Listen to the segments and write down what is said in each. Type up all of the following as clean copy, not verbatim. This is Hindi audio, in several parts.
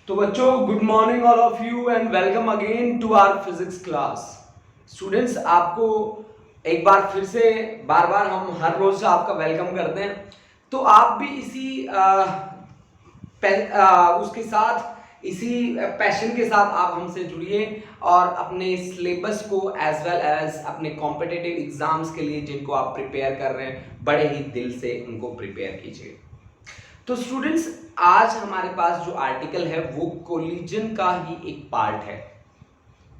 तो बच्चों, good morning all of you and welcome again to our physics class. Students, आपको एक बार फिर से बार बार हम हर रोज आपका वेलकम करते हैं। तो आप भी उसके साथ इसी पैशन के साथ आप हमसे जुड़िए और अपने सिलेबस को एज वेल एज अपने कॉम्पिटिटिव एग्जाम्स के लिए जिनको आप प्रिपेयर कर रहे हैं, बड़े ही दिल से उनको प्रिपेयर कीजिए। तो स्टूडेंट्स, आज हमारे पास जो आर्टिकल है वो कोलिजन का ही एक पार्ट है।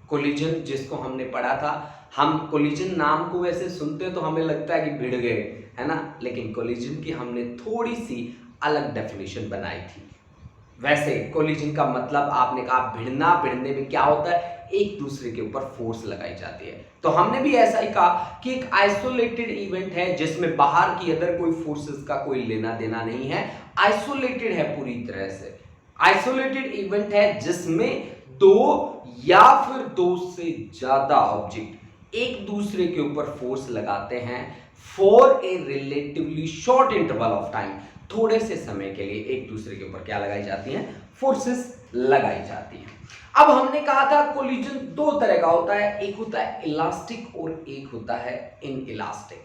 कोलिजन जिसको हमने पढ़ा था, हम कोलिजन नाम को वैसे सुनते तो हमें लगता है कि भिड़ गए, है ना, लेकिन कोलिजन की हमने थोड़ी सी अलग डेफिनेशन बनाई थी। वैसे कोलिजन का मतलब आपने कहा भिड़ना, भिड़ने में क्या होता है, एक दूसरे के ऊपर फोर्स लगाई जाती है। तो हमने भी ऐसा ही कहा कि एक आइसोलेटेड इवेंट है जिसमें बाहर की अदर कोई फोर्सेस का कोई लेना देना नहीं है, आइसोलेटेड है पूरी तरह से। आइसोलेटेड इवेंट है जिसमें दो या फिर दो से ज्यादा ऑब्जेक्ट एक दूसरे के ऊपर फोर्स लगाते हैं for a relatively short interval of time. थोड़े से समय के लिए एक दूसरे के ऊपर क्या लगाई जाती हैं, फोर्सेस लगाई जाती हैं। अब हमने कहा था कोलिजन दो तरह का होता है, एक होता है इलास्टिक और एक होता है इन इलास्टिक।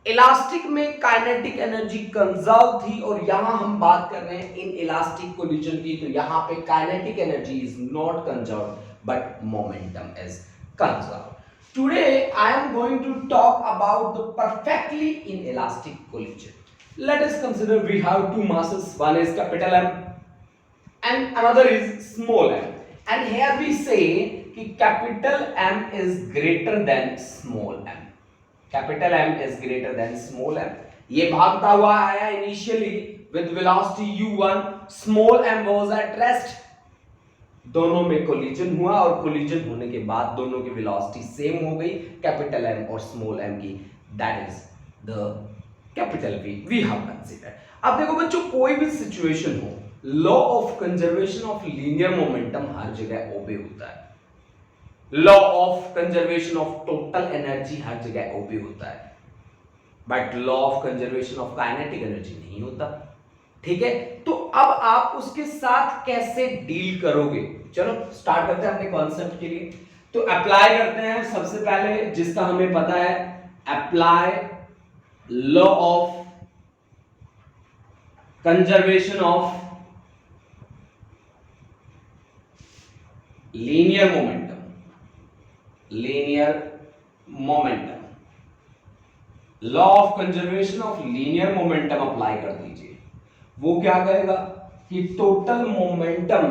इलास्टिक में काइनेटिक एनर्जी कंजर्व थी और यहां हम बात कर रहे हैं इन इलास्टिक कोलिजन की, तो यहां पे kinetic energy is not conserve but momentum is conserve. Today I am going to talk about the perfectly inelastic collision. Let us consider we have two masses, one is capital M and another is small m, and here we say कि capital M is greater than small m. Capital M is greater than small m. ये भागता हुआ आया initially with velocity u1, small m was at rest. दोनों में कोलिजन हुआ और कोलिजन होने के बाद दोनों की वेलोसिटी सेम हो गई, कैपिटल एम और स्मॉल एम की, that is the capital V we have considered. अब देखो बच्चों, कोई भी सिचुएशन हो, law of conservation of linear momentum हर जगह ओबे होता है, law of conservation of total energy हर जगह ओबे होता है, but law of conservation of kinetic energy नहीं होता। ठीक है, तो अब आप उसके साथ कैसे डील करोगे, चलो स्टार्ट करते हैं अपने कॉन्सेप्ट के लिए। तो अप्लाई करते हैं सबसे पहले जिसका हमें पता है, apply law of conservation of linear momentum, linear momentum, law of conservation of linear momentum apply कर दीजिए। वो क्या कहेगा कि total momentum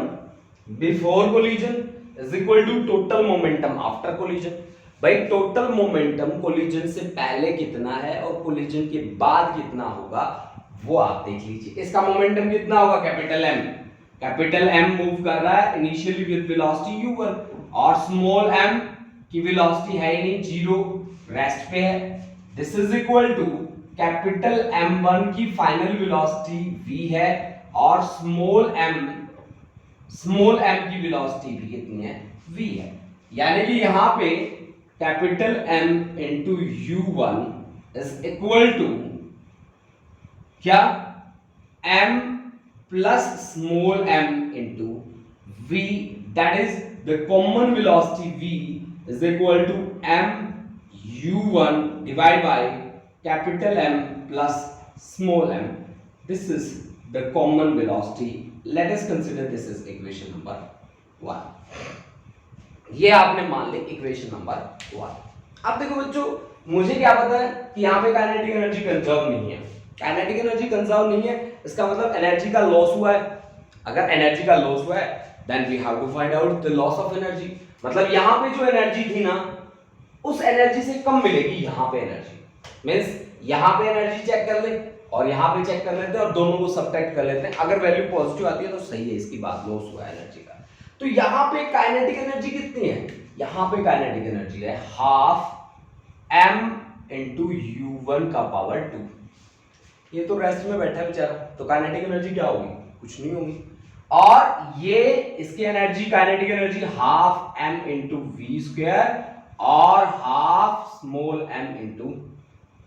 before collision is equal to total momentum after collision. भाई टोटल मोमेंटम कोलिजन से पहले कितना है और कोलिजन के बाद कितना होगा वो आप देख लीजिए। इसका मोमेंटम कितना होगा, capital M, capital M move कर रहा है इनिशियली विद वेलोसिटी u1 और स्मॉल एम की वेलोसिटी है ही नहीं, जीरो, रेस्ट पे है। This is equal to capital M1 की फाइनल वेलोसिटी v है और स्मॉल m की वेलोसिटी भी कितनी है, v है। यानी कि यहां पे capital M into u1 is equal to क्या, m plus small m into v, that is the common velocity v is equal to m u1 divide by capital M plus small m. This is the common velocity. Let us consider this is equation number 1. ये आपने मान ली इक्वेशन नंबर 1। अब देखो बच्चों, मुझे क्या पता है कि यहाँ पे काइनेटिक एनर्जी कंजर्व नहीं है। काइनेटिक एनर्जी कंजर्व नहीं है, इसका मतलब एनर्जी का लॉस हुआ है। अगर एनर्जी का लॉस हुआ है then we have to find out the loss of energy. मतलब यहाँ पे जो एनर्जी थी ना, उस एनर्जी से कम मिलेगी यहाँ पे एनर्जी। मींस यहां पे एनर्जी चेक कर ले और यहां पे चेक कर लेते हैं और दोनों को सब्ट्रैक्ट कर लेते हैं। अगर वैल्यू पॉजिटिव आती है तो सही है, इसकी बात लॉस हुआ एनर्जी का। तो यहां पे काइनेटिक एनर्जी कितनी है, यहां पे काइनेटिक एनर्जी है हाफ m इंटू u1 का पावर 2। ये तो रेस्ट में बैठा है बेचारा, तो काइनेटिक एनर्जी क्या होगी, कुछ नहीं होगी। और ये इसकी energy, kinetic energy half m into we square और half small m into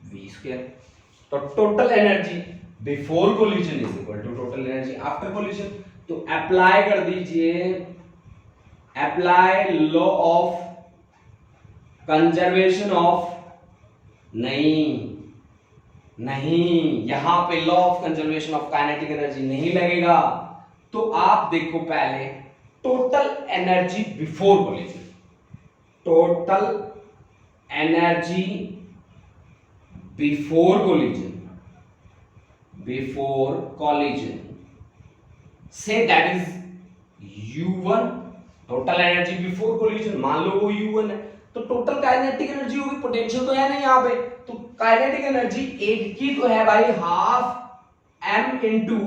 v square। तो total energy before collision is equal to total energy after collision. तो अप्लाई कर दीजिए, apply law of conservation of, नहीं यहां पे law of conservation of kinetic energy नहीं लगेगा। तो आप देखो पहले total energy before collision, total energy before collision, before collision से that is U1। Total energy before collision मान लो वो U1 है, तो टोटल काइनेटिक एनर्जी होगी, पोटेंशियल तो है नहीं यहाँ पे, तो काइनेटिक एनर्जी एक की तो है भाई हाफ m इंटू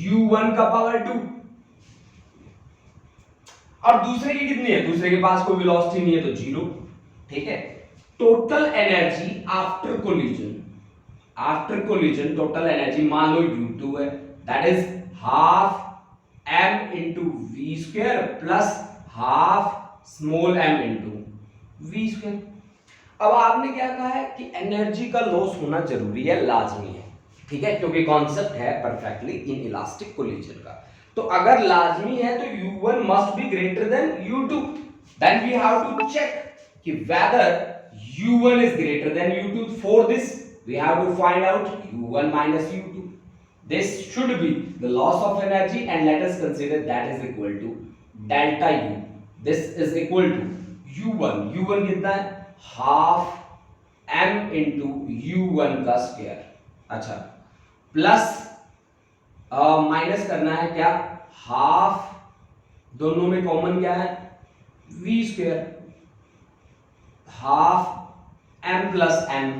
U1 का पावर 2, और दूसरे की कितनी है, दूसरे के पास कोई वेलोसिटी नहीं है तो 0। ठीक है, total energy after collision, after collision total energy मान लो U2 है, that is half m into we square plus half small m into we square. अब आपने क्या कहा है कि एनर्जी का लॉस होना जरूरी है, लाजमी है, ठीक है, क्योंकि कॉन्सेप्ट है परफेक्टली इन इलास्टिक कोलिजन का। तो अगर लाजमी है तो U1 must be greater than U2, then we have to check कि whether U1 is greater than U2। For this we have to find out U1 minus U2। This should be the loss of energy and let us consider that is equal to delta U. This is equal to U1, U1 कितना है, हाफ m इंटू U1 का स्क्वायर, अच्छा, प्लस माइनस करना है क्या, हाफ, दोनों में कॉमन क्या है, v square, half m plus m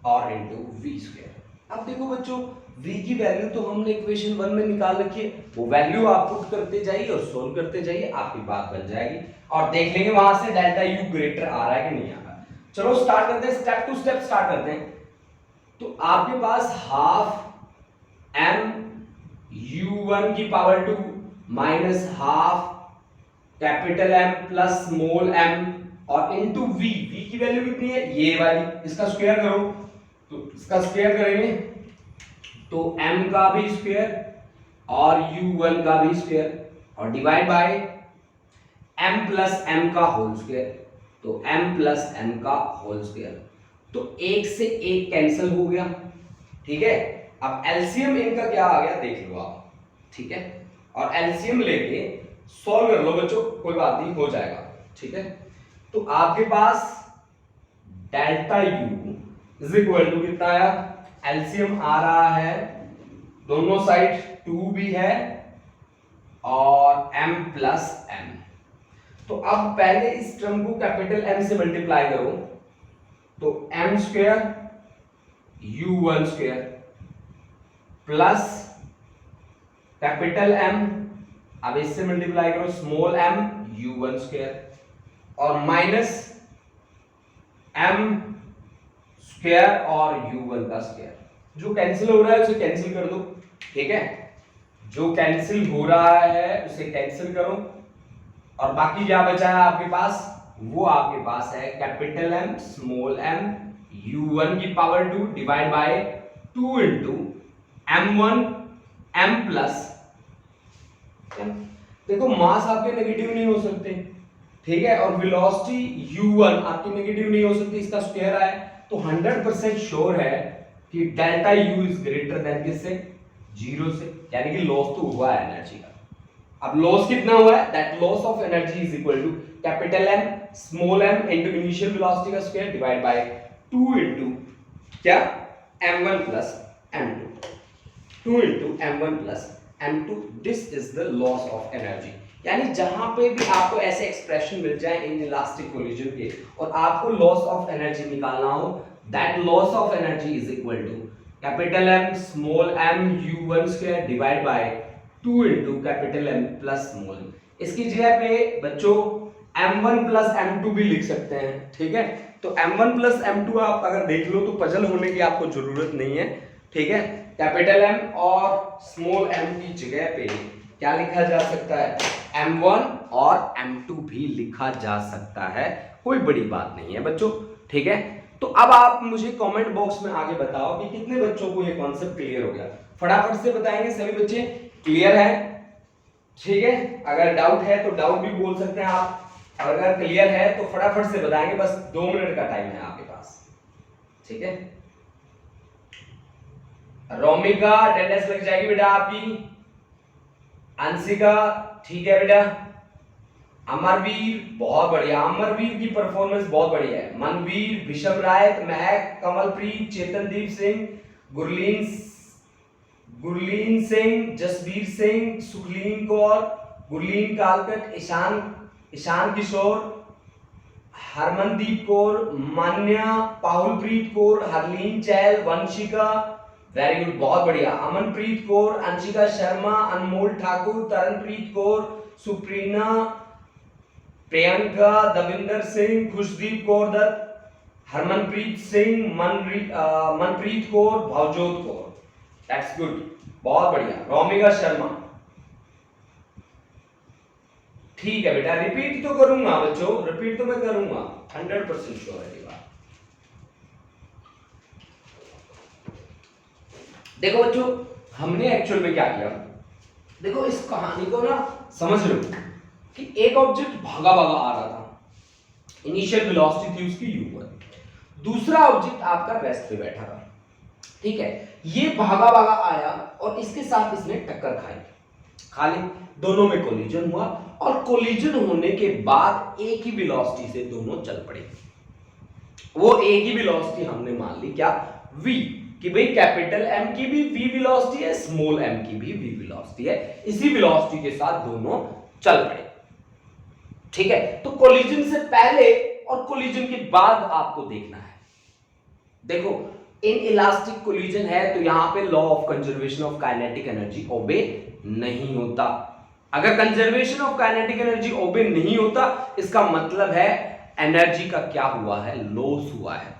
और इंटू v स्क्वायर। अब देखो बच्चों, v की वैल्यू तो हमने इक्वेशन 1 में निकाल रखी है, वो वैल्यू आप पुट करते जाइए और सोल्व करते जाइए, आपकी बात बन जाएगी, और देख लेंगे वहां से डेल्टा u ग्रेटर आ रहा है कि नहीं आ रहा। चलो स्टार्ट करते हैं, स्टेप टू स्टेप स्टार्ट करते हैं। तो आपके पास हाफ m U1 की power 2 minus half capital M plus small m और इनटू v, v की वैल्यू कितनी है, ये वाली, इसका स्क्वायर करो, तो इसका स्क्वायर करेंगे तो m का भी स्क्वायर और U1 का भी स्क्वायर और divide by m plus m का होल स्क्वायर, तो m प्लस m का होल स्क्वायर, तो एक से एक कैंसिल हो गया। ठीक है, अब एलसीएम इनका क्या आ गया देख लो आप, ठीक है, और एलसीएम लेके सॉल्व कर लो बच्चों, कोई बात नहीं, हो जाएगा। ठीक है, तो आपके पास delta U is equal to कितना आया, एलसीएम आ रहा है, दोनों साइड 2 भी है और m प्लस m। तो अब पहले इस टर्म को कैपिटल M से मल्टीप्लाई करो, तो m square U1 square plus capital M, अब इससे मल्टीप्लाई करो स्मॉल m U1 स्क्वायर और माइनस m स्क्वायर और U1 का स्क्वायर, जो कैंसिल हो रहा है उसे कैंसिल कर दो। ठीक है, जो कैंसिल हो रहा है उसे कैंसिल करो और बाकी क्या बचा है आपके पास, वो आपके पास है capital M small m U1 की power 2 divide by 2 into M1 m plus m। देखो मास आपके नेगेटिव नहीं हो सकते, ठीक है, और वेलोसिटी U1 आपकी नेगेटिव नहीं हो सकती, इसका स्क्वायर आए तो 100% श्योर है कि delta U is greater then किससे, 0 से, यानी कि लॉस तो हुआ है एनर्जी का। अब लॉस कितना हुआ है, that loss of energy is equal to capital M small m into initial velocity का स्क्वायर डिवाइड बाय 2 इनटू क्या, m1 plus m2, 2 into m1 plus m2, this is the loss of energy. यानी जहां पे भी आपको ऐसे एक्सप्रेशन मिल जाए इन इलास्टिक कोलिजन के और आपको लॉस ऑफ एनर्जी निकालना हो, that loss of energy is equal to capital M small m U1 square divide by 2 into capital M plus small m। इसकी जगह पे बच्चों m1 प्लस m2 भी लिख सकते हैं। ठीक है, तो m1 प्लस m2 आप अगर देख लो तो पजल होने की आपको जरूरत नहीं है। ठीक है, कैपिटल M और स्मॉल m की जगह पे क्या लिखा जा सकता है, m1 और m2 भी लिखा जा सकता है, कोई बड़ी बात नहीं है बच्चों। ठीक है, तो अब आप मुझे कमेंट बॉक्स में आगे बताओ कि कितने बच्चों को ये कॉन्सेप्ट क्लियर हो गया। फटाफट से बताएंगे सभी बच्चे, क्लियर है? ठीक है, अगर डाउट है तो डाउट भी बोल सकते हैं आप, अगर क्लियर है तो फटाफट से बताएंगे, बस 2 मिनट का टाइम है आपके पास। ठीक है, रोमिका अटेंडेंस लग जाएगी बेटा आपकी, अंशिका ठीक है बेटा, अमरवीर बहुत बढ़िया, अमरवीर की परफॉर्मेंस बहुत बढ़िया है, मनवीर, विषम राय, महक, कमलप्रीत, चेतनदीप सिंह, गुरलीन सिंह, जसवीर सिंह, सुखलीन कौर, गुरलीन कालकट, ईशान किशोर, हरमनदीप कौर, मान्या, पाहुलप्रीत कौर, हरलीन चैल, वंशिका, वेरी गुड बहुत बढ़िया, अमनप्रीत कौर, अंशिका शर्मा, अनमोल ठाकुर, तरनप्रीत कौर, सुप्रीना, प्रियंका, दविंदर सिंह, खुशदीप कौर दत्त, हरमनप्रीत सिंह, मनप्रीत कौर, भवजोत कौर, दैट्स गुड बहुत बढ़िया, रोमिका शर्मा ठीक है बेटा, रिपीट तो करूंगा बच्चों, रिपीट तो मैं करूंगा 100% श्योर है ये बात। देखो बच्चों, हमने एक्चुअल में क्या किया, देखो इस कहानी को ना समझ लो कि एक ऑब्जेक्ट भागा भागा आ रहा था, इनिशियल वेलोसिटी थी उसकी u1, दूसरा ऑब्जेक्ट आपका रेस्ट पे बैठा था, ठीक है, ये भागा भागा आया और इसके साथ इसने टक्कर खाली दोनों में कोलिजन हुआ, और कोलिजन होने के बाद एक ही वेलोसिटी से दोनों चल पड़े, वो एक ही वेलोसिटी हमने मान ली क्या, v, कि भाई कैपिटल M की भी v वेलोसिटी है, स्मॉल m की भी v वेलोसिटी है, इसी वेलोसिटी के साथ दोनों चल पड़े। ठीक है, तो कोलिजन से पहले और कोलिजन के बाद आपको देखना है। देखो इन इलास्टिक कोलिजन है तो यहां पे law of conservation of kinetic energy obey नहीं होता। अगर conservation of kinetic energy obey नहीं होता, इसका मतलब है एनर्जी का क्या हुआ है, लॉस हुआ है।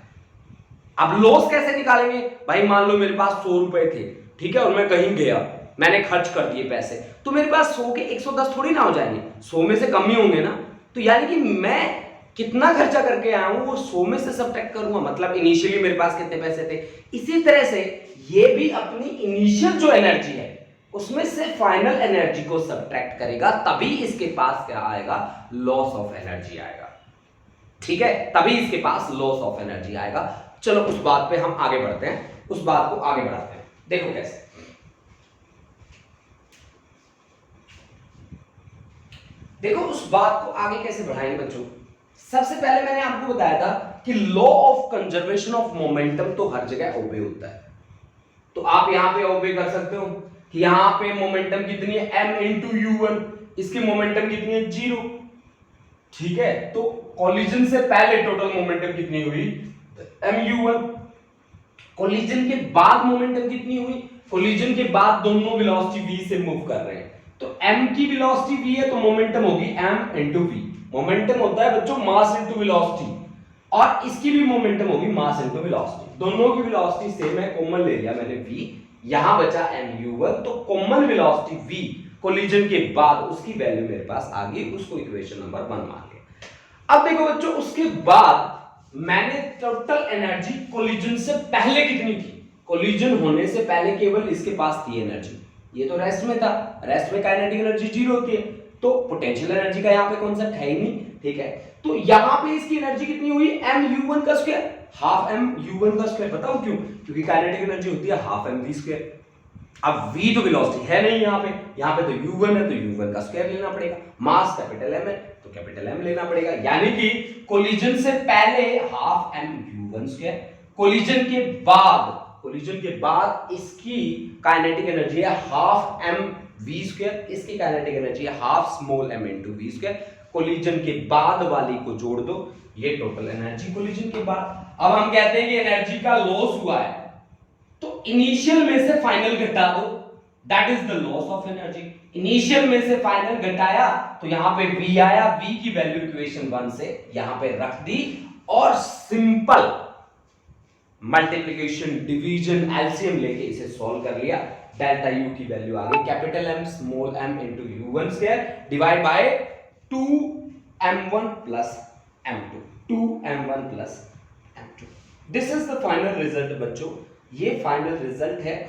अब लॉस कैसे निकालेंगे भाई, मान लो मेरे पास 100 रुपए थे, ठीक है, और मैं कहीं गया, मैंने खर्च कर दिए पैसे, तो मेरे पास 100 के 110 थोड़ी ना हो जाएंगे, 100 में से कम ही होंगे ना, तो यानी कि मैं कितना खर्चा करके आया हूं वो 100 में से सब्ट्रैक्ट करूंगा, मतलब इनिशियली मेरे पास कितने पैसे थे। इसी तरह से ये भी अपनी इनिशियल जो एनर्जी है उसमें से फाइनल एनर्जी को सब्ट्रैक्ट करेगा, तभी इसके पास क्या आएगा, लॉस ऑफ एनर्जी आएगा। ठीक है, तभी इसके पास लॉस ऑफ एनर्जी आएगा। चलो उस बात पे हम आगे बढ़ते हैं, उस बात को आगे बढ़ाते हैं। देखो कैसे, देखो उस बात को आगे कैसे बढ़ाएंगे बच्चों। सबसे पहले मैंने आपको बताया था कि law of conservation of momentum तो हर जगह ओबे होता है, तो आप यहां पे ओबे कर सकते हो कि यहां पे मोमेंटम कितनी है, m इंटू u1, इसकी मोमेंटम कितनी है, 0। ठीक है, तो कोलिजन से पहले टोटल मोमेंटम कितनी हुई, mu1। कोलिजन के बाद मोमेंटम कितनी हुई, कोलिजन के बाद दोनों वेलोसिटी v से मूव कर रहे हैं, तो m की वेलोसिटी v है तो मोमेंटम होगी m इंटू v। मोमेंटम होता है बच्चों मास इंटू वेलोसिटी, और इसकी भी मोमेंटम होगी मास इंटू वेलोसिटी, दोनों की वेलोसिटी सेम है, कॉमन ले लिया मैंने v, यहां बचा mu1, तो कॉमन वेलोसिटी v कोलिजन के बाद उसकी वैल्यू मेरे पास आ गई, उसको इक्वेशन नंबर 1 मान लिया। अब देखो बच्चों, उसके बाद मैंने टोटल एनर्जी कोलिजन से पहले कितनी थी, कोलिजन होने से पहले केवल इसके पास थी एनर्जी, ये तो रेस्ट में था, रेस्ट में काइनेटिक एनर्जी 0 होती है, तो पोटेंशियल एनर्जी का यहाँ पे कॉन्सेप्ट है ही नहीं। ठीक है, तो यहाँ पे इसकी एनर्जी कितनी हुई, mu1 का स्क्वायर, हाफ mu1 का स्क्वायर। बताओ क्यों, क्योंकि काइनेटिक एनर्जी होती है हाफ mv स्क्वायर। अब v तो वेलोसिटी है नहीं यहाँ पे तो u1 है, तो u1 का स्क्वायर लेना पड़ेगा, मास कैपिटल M है तो कैपिटल M लेना पड़ेगा, यानी कि कोलिजन से पहले हाफ mu1 स्क्वायर, कोलिजन के बाद इसकी काइनेटिक एनर्जी है हाफ mv स्क्वायर, इसकी काइनेटिक एनर्जी है half small m into v square. Collision के बाद वाली को जोड़ दो, ये टोटल एनर्जी कोलिजन के बाद। अब हम कहते हैं कि एनर्जी का लॉस हुआ है, तो इनिशियल में से फाइनल घटा दो, that is the loss of energy. Initial में से फाइनल घटाया तो यहां पे v आया, v की वैल्यू इक्वेशन 1 से यहां पे रख दी, और सिंपल मल्टीप्लिकेशन डिवीजन एलसीएम लेके इसे सॉल्व कर लिया, डेल्टा u की वैल्यू आ गई capital M small m into u1 square divide bye 2m1 plus m2, 2m1 plus m2। This is the final result बच्चों, ये फाइनल रिजल्ट है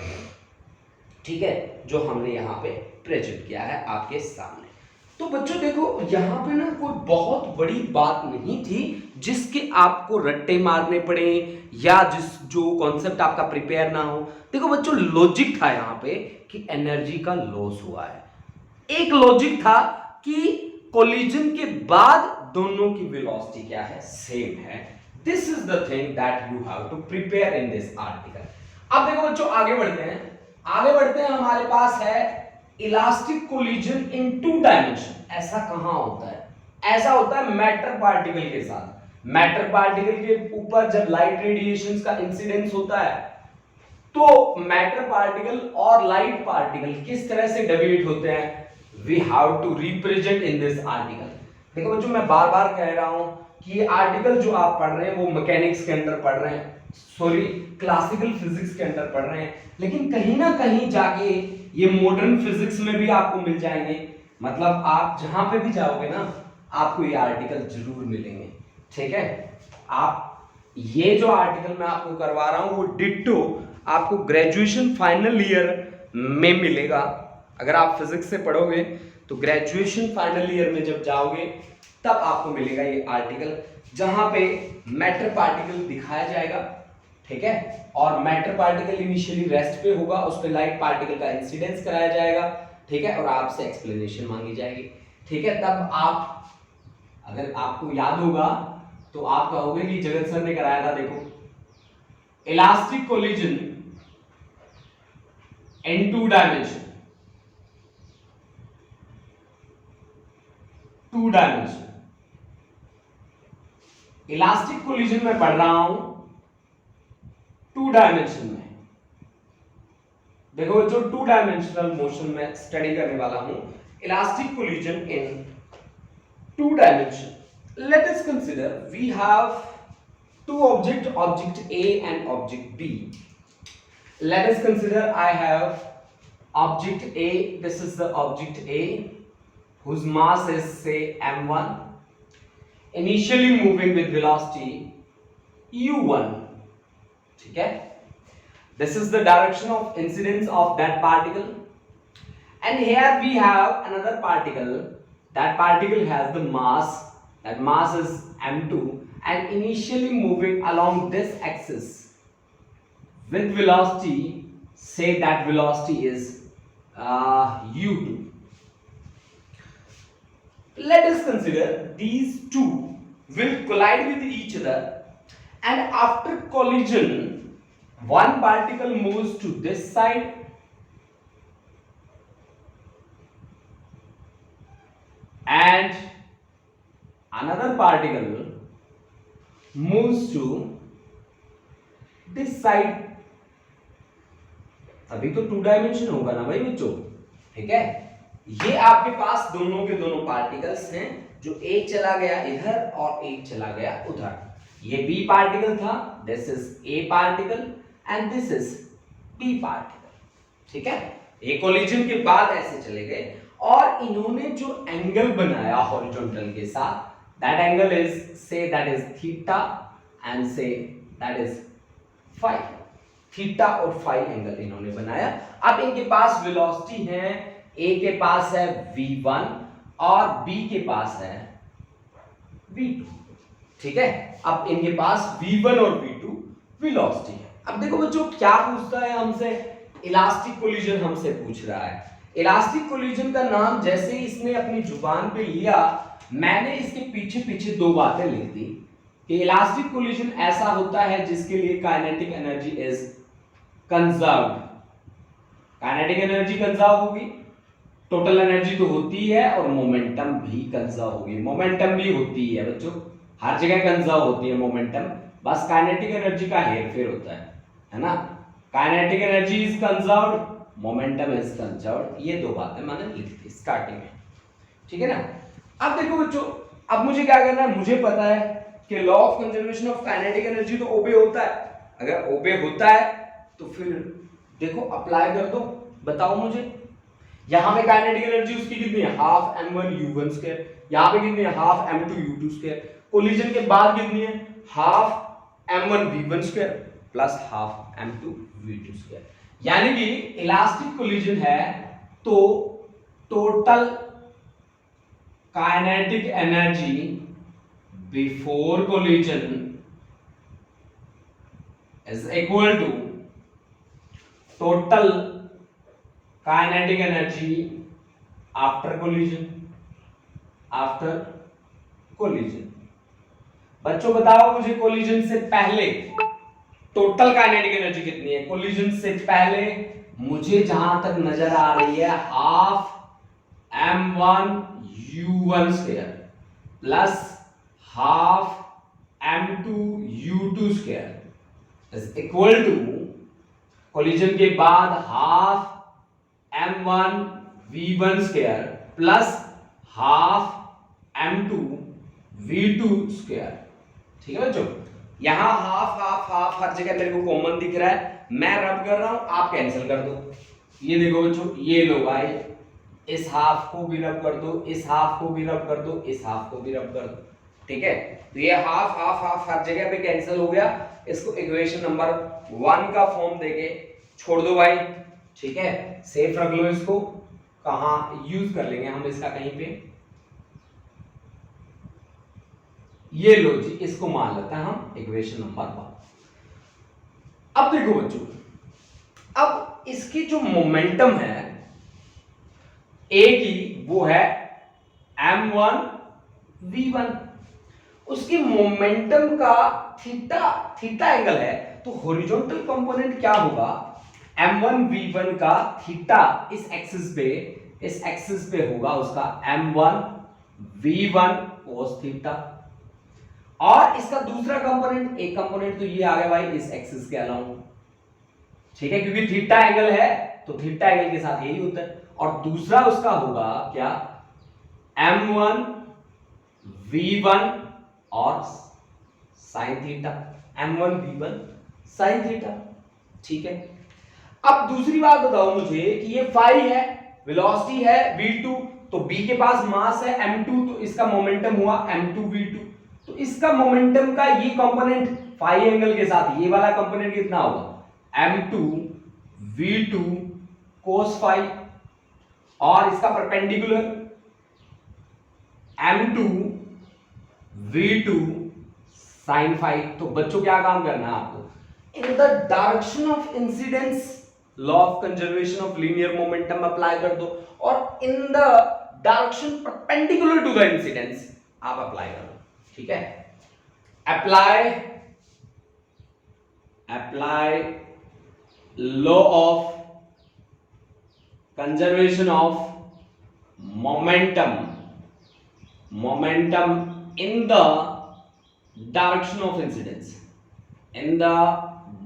ठीक है, जो हमने यहाँ पे प्रेजेंट किया है आपके सामने। तो बच्चों देखो यहाँ पे ना कोई बहुत बड़ी बात नहीं थी जिसके आपको रट्टे मारने पड़े या जो कॉन्सेप्ट आपका प्रिपेयर ना हो। देखो बच्चों लॉजिक था यहाँ पे कि एनर्जी का लॉस हुआ है। एक लॉजिक था कि कोलिजन के बाद दोनों की वेलोसिटी क्या है, सेम है। This is the thing that you have to prepare in this article. अब देखो बच्चों आगे बढ़ते हैं, हमारे पास है elastic collision in two dimension. ऐसा कहां होता है? ऐसा होता है मैटर पार्टिकल के साथ। मैटर पार्टिकल के ऊपर जब लाइट रेडिएशंस का इंसिडेंस होता है तो मैटर पार्टिकल और लाइट पार्टिकल किस तरह से डेविएट होते हैं, we have to represent in this article. देखो बच्चों मैं बार बार कह रहा हूं कि ये आर्टिकल जो आप पढ़ रहे हैं वो मैकेनिक्स के अंदर पढ़ रहे हैं, सॉरी क्लासिकल फिजिक्स के अंदर पढ़ रहे हैं, लेकिन कहीं ना कहीं जाके ये मॉडर्न फिजिक्स में भी आपको मिल जाएंगे। मतलब आप जहां पे भी जाओगे ना आपको ये आर्टिकल जरूर मिलेंगे। ठीक है, आप ये जो आर्टिकल मैं आपको करवा रहा हूं वो डिट्टो आपको ग्रेजुएशन फाइनल ईयर में मिलेगा। अगर आप फिजिक्स से पढ़ोगे तो ग्रेजुएशन फाइनल ईयर में जब जाओगे तब आपको मिलेगा ये आर्टिकल, जहां पे मैटर पार्टिकल दिखाया जाएगा। ठीक है, और मैटर पार्टिकल इनिशियली रेस्ट पे होगा, उस पे लाइट पार्टिकल का इंसिडेंस कराया जाएगा। ठीक है, और आपसे एक्सप्लेनेशन मांगी जाएगी। ठीक है, तब आप अगर आपको याद होगा तो आप कहोगे कि जगत सर ने कराया था। देखो elastic collision in two dimension, elastic collision में पढ़ रहा हूं टू डायमेंशन में। देखो जो टू डायमेंशनल मोशन में स्टडी करने वाला हूं, elastic collision in two dimension. Let us consider we have two object A and object B. Let us consider I have object A. This is the object A whose mass is say m1, initially moving with velocity u1. ठीक है, this is the direction of incidence of that particle, and here we have another particle. That particle has the mass, that mass is m2 and initially moving along this axis with velocity, say that velocity is u2. Let us consider these two will collide with each other, and after collision one particle moves to this side and another particle moves to this side. अभी तो टू डायमेंशन होगा ना भाई बच्चों। ठीक है, ये आपके पास दोनों के दोनों पार्टिकल्स हैं, जो एक चला गया इधर और एक चला गया उधर। ये बी पार्टिकल था, this is A particle and this is B particle. ठीक है, एक कोलिजन के बाद ऐसे चले गए और इन्होंने जो एंगल बनाया हॉरिजॉन्टल के साथ, that angle is say that is theta and say that is phi. Theta और फाई एंगल इन्होंने बनाया। अब इनके पास वेलोसिटी है, ए के पास है v1 और बी के पास है v2। ठीक है, अब इनके पास v1 और v2 वेलोसिटी है। अब देखो बच्चों क्या पूछता है हमसे, इलास्टिक कोलिजन हमसे पूछ रहा है। इलास्टिक कोलिजन का नाम जैसे ही इसने अपनी जुबान पे लिया, मैंने इसके पीछे पीछे दो बातें लिख दी कि इलास्टिक कोलिजन ऐसा होता है जिसके लिए kinetic energy is conserved. Kinetic energy conserve होगी, टोटल एनर्जी तो होती है और मोमेंटम भी कंजर्व होगी। मोमेंटम भी होती है बच्चों, हर जगह कंजर्व होती है मोमेंटम, बस काइनेटिक एनर्जी का हेरफेर होता है ना। Kinetic energy is conserved, momentum is conserved. ये दो बातें मैंने लिख दी स्टार्टिंग में। ठीक है ना। अब देखो बच्चों, अब मुझे क्या करना है, मुझे पता है कि law of conservation of kinetic energy तो ओबे होता है। अगर ओबे होता है तो फिर देखो अप्लाई कर दो, बताओ मुझे। यहां पे काइनेटिक एनर्जी उसकी कितनी है, हाफ m1 u1 स्क्वायर। यहां पे कितनी है, half m2 u2 square. Collision के बाद कितनी है, half m1 v1 square plus half m2 v2 square. यानी कि इलास्टिक कोलिजन है तो total kinetic energy before collision is equal to total kinetic energy after collision. After collision बच्चों बताओ मुझे कोलिजन से पहले टोटल काइनेटिक एनर्जी कितनी है? कोलिजन से पहले मुझे जहां तक नजर आ रही है half m1 u1 square plus half m2 u2 square is equal to collision के बाद half m1 v1 square plus half m2 v2 square. ठीक है बच्चों, यहां हाफ हाफ हाफ हर जगह मेरे को कॉमन दिख रहा है, मैं रब कर रहा हूं, आप कैंसिल कर दो। ये देखो बच्चों, ये लो भाई, इस हाफ को भी रब कर दो, इस हाफ को भी रब कर दो, इस हाफ को भी रब कर दो। ठीक है, तो ये हाफ हाफ हाफ हर जगह पे कैंसिल हो गया। इसको इक्वेशन नंबर 1 का फॉर्म देके छोड़ दो भाई। ठीक है, सेफ रख लो इसको, कहां यूज कर लेंगे हम इसका कहीं पे। ये लो जी, इसको मान लेते हैं हम इक्वेशन नंबर 1। अब देखो बच्चों, अब इसकी जो मोमेंटम है ए की, वो है m1 v1, उसकी मोमेंटम का थीटा थीटा एंगल है, तो हॉरिजॉन्टल कंपोनेंट क्या होगा? m1 v1 का थीटा इस एक्सिस पे होगा उसका m1 v1 cos थीटा, और इसका दूसरा कंपोनेंट, एक कंपोनेंट तो ये आ गया भाई इस एक्सिस के अलाउंग। ठीक है, क्योंकि थीटा एंगल है तो थीटा एंगल के साथ यही होता है, और दूसरा उसका होगा क्या? m1 v1 और sin theta, m1 v1 sin theta. ठीक है, अब दूसरी बात बताओ मुझे कि ये फाई है, वेलोसिटी है v2, तो b के पास मास है m2, तो इसका मोमेंटम हुआ m2 v2, तो इसका मोमेंटम का ये कंपोनेंट फाई एंगल के साथ ये वाला कंपोनेंट कितना होगा? m2 v2 cos फाई, और इसका perpendicular m2 v2 sin phi. तो बच्चों क्या काम करना है आपको? In the direction of incidence law of conservation of linear momentum apply कर दो, और in the direction perpendicular to the incidence आप अप्लाई कर दो। ठीक है, apply law of conservation of momentum in the direction of incidence, in the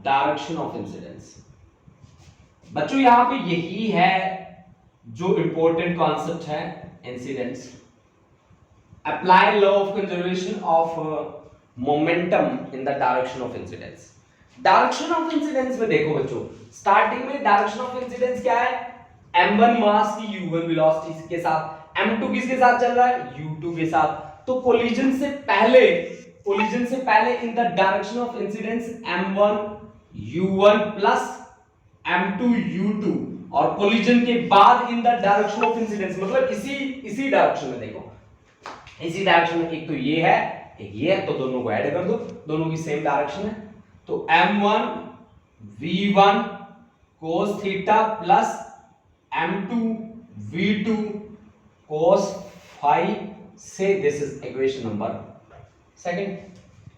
direction of incidence. बच्चों यहां पे यही है जो इंपॉर्टेंट कॉन्सेप्ट है, incidence. Apply law of conservation of momentum in the direction of incidence. Direction of incidence में देखो बच्चों, स्टार्टिंग में डायरेक्शन ऑफ इंसिडेंस क्या है? m1 मास की u1 वेलोसिटी के साथ, m2 किसके साथ चल रहा है? u2 के साथ। तो कोलिजन से पहले इन the direction of incidence m1 u1 plus m2 u2, और कोलिजन के बाद इन द डायरेक्शन ऑफ इंसिडेंस, मतलब इसी डायरेक्शन में देखो, इसी डायरेक्शन में, एक तो ये है एक ये है, तो दोनों को ऐड कर दो, दोनों की सेम डायरेक्शन है। तो m1 v1 cos theta plus m2 v2 cos phi से, दिस इज इक्वेशन नंबर 2।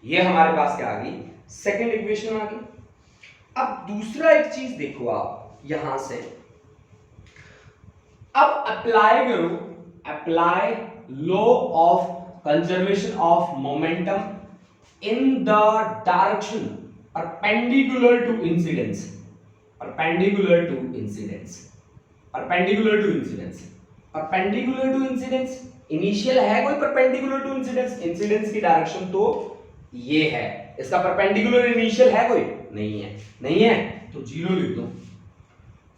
ये हमारे पास क्या आ गई? सेकंड इक्वेशन आ गई। अब दूसरा एक चीज देखो आप यहां से, अब अप्लाई करो, apply law of conservation of momentum in the direction perpendicular to incidence, perpendicular to incidence, perpendicular to incidence, perpendicular to incidence. Initial है कोई परपेंडिकुलर टू इंसिडेंस? इंसिडेंस की डायरेक्शन तो ये है, इसका परपेंडिकुलर इनिशियल है कोई? नहीं है, नहीं है तो 0 लिख दो।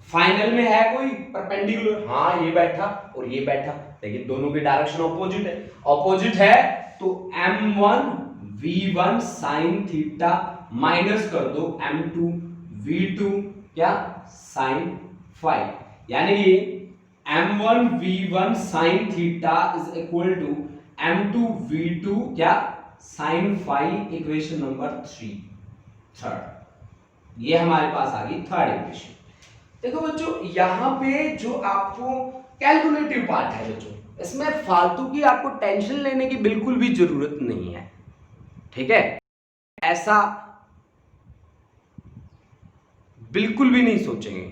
फाइनल में है कोई परपेंडिकुलर? हाँ, ये बैठा और ये बैठा, लेकिन दोनों की डायरेक्शन ऑपोजिट है। ऑपोजिट है तो m1 v1 sin theta minus कर दो m2 v2 क्या साइन फाई, यानी कि m1 v1 sine theta is equal to m2 v2 क्या sine phi, equation number 3 third. ये हमारे पास आ गई थर्ड इक्वेशन। देखो बच्चों यहां पे जो आपको कैलकुलेटिव पार्ट है बच्चों, इसमें फालतू की आपको टेंशन लेने की बिल्कुल भी जरूरत नहीं है, ठीक है, ऐसा बिल्कुल भी नहीं सोचेंगे।